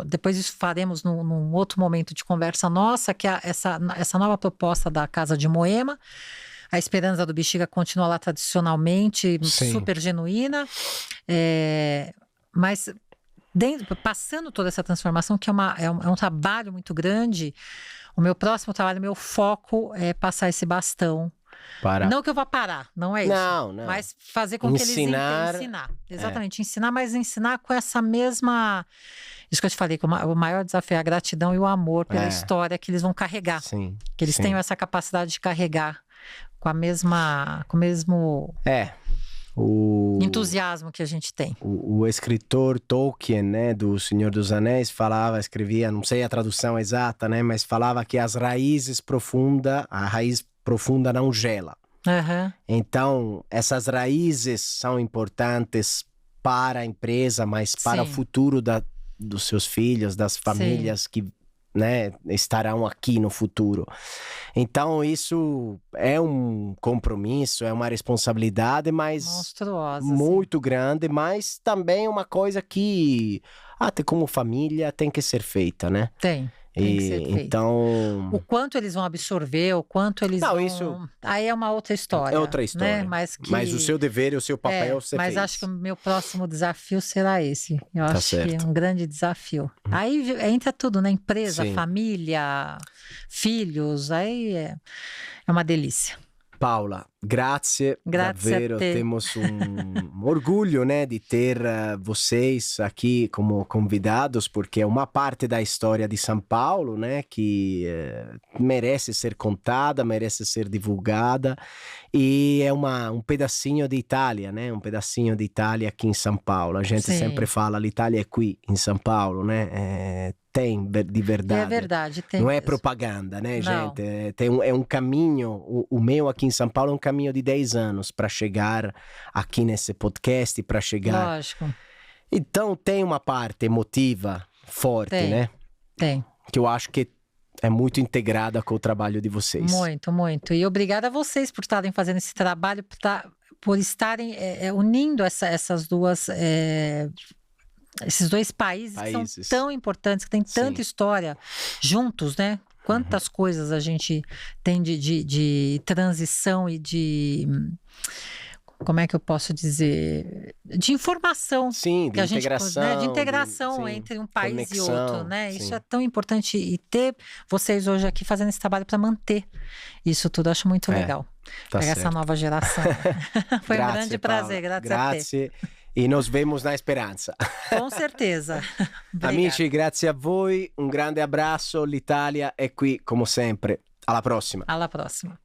Depois isso faremos num outro momento de conversa nossa, que é essa nova proposta da Casa de Moema. A Esperança do Bexiga continua lá tradicionalmente, Sim. super genuína. Mas passando toda essa transformação, que é um trabalho muito grande, o meu próximo trabalho, meu foco é passar esse bastão. Não que eu vá parar, não é isso. Não. Mas fazer com que eles ensinar. Exatamente, ensinar, mas ensinar com essa mesma... Isso que eu te falei, que o maior desafio é a gratidão e o amor pela história que eles vão carregar. Sim. Que eles tenham essa capacidade de carregar com o mesmo... O entusiasmo que a gente tem. O escritor Tolkien, né, do Senhor dos Anéis, escrevia, não sei a tradução exata, né, mas falava que a raiz profunda não gela. Uhum. Então, essas raízes são importantes para a empresa, mas para o futuro dos seus filhos, das famílias que, né, estarão aqui no futuro. Então, isso é um compromisso, é uma responsabilidade, mas monstruosa, muito grande, mas também uma coisa que, até como família, tem que ser feita, né? Tem que ser feita. Então... O quanto eles vão absorver, o quanto eles vão... Isso... Aí é uma outra história. É outra história. Né? Mas o seu dever e o seu papel você mas fez. acho que o meu próximo desafio será esse. Eu acho certo. que é um grande desafio. Aí entra tudo, né? Empresa, família, filhos, aí é uma delícia. Paula, Grazie davvero, a te. temos orgulho, né, de ter vocês aqui como convidados, porque é uma parte da história de São Paulo, né, que merece ser contada, merece ser divulgada, e é um pedacinho de Itália, né, um pedacinho de Itália aqui em São Paulo. A gente Sim. sempre fala, l'Italia è qui, em São Paulo, né, tem de verdade. É verdade, tem Não é mesmo. propaganda, né, Não. gente? É um caminho, o meu aqui em São Paulo é um caminho de 10 anos para chegar aqui nesse podcast, para chegar. Lógico, Então tem uma parte emotiva forte, Tem. né? tem. Que eu acho que é muito integrada com o trabalho de vocês. Muito, muito. E obrigada a vocês por estarem fazendo esse trabalho, por estarem unindo essas duas. Esses dois países que são tão importantes, que têm tanta Sim. história juntos, né? Quantas coisas a gente tem de transição e de. Como é que eu posso dizer? De informação. Sim, Que de a gente, integração. né, de integração sim, entre um país conexão, e outro, né? Isso sim. é tão importante, e ter vocês hoje aqui fazendo esse trabalho para manter isso tudo, eu acho muito legal. Tá Para certo. essa nova geração. Foi um grande prazer, grazie a te. Grazie. E nos vemos na speranza. Com certeza. Obrigada. Amici, grazie a voi, un grande abbraccio, l'Italia è qui come sempre. Alla prossima. Alla prossima.